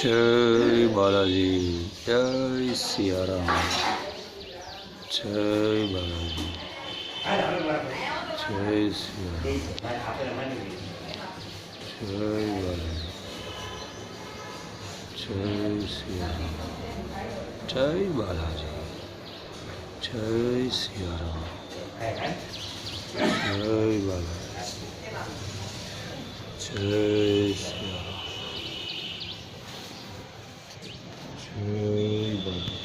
जय बालाजी, जय सियाराम, जय बालाजी, जय सियाराम, जय बालाजी, जय सियाराम, जय बालाजी, जय सियाराम, जय बालाजी, जय सियाराम, जय बालाजी,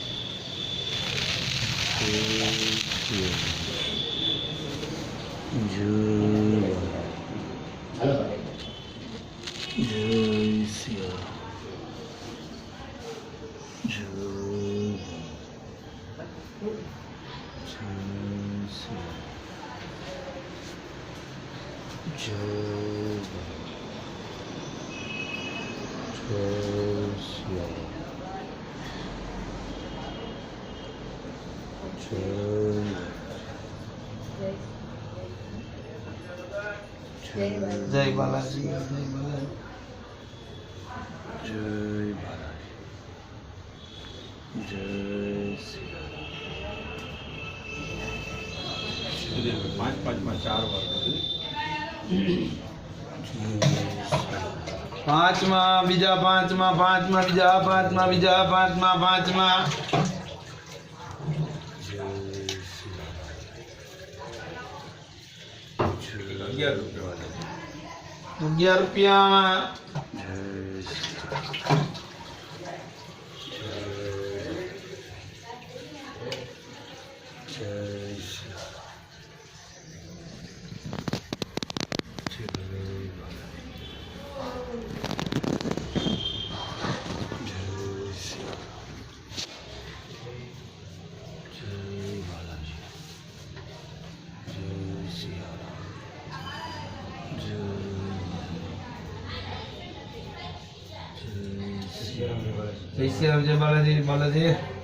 जय सियाराम, जय बालाजी, जय बालाजी, जय सियाराम, पांच में चार बार પાંચમાં બીજા પાંચમાં પાંચમાં બીજા પાંચમાં બીજા પાંચમાં પાંચમાં 11 રૂપિયા જય શ્રી રામ, જય બાલાજી, બાલાજી.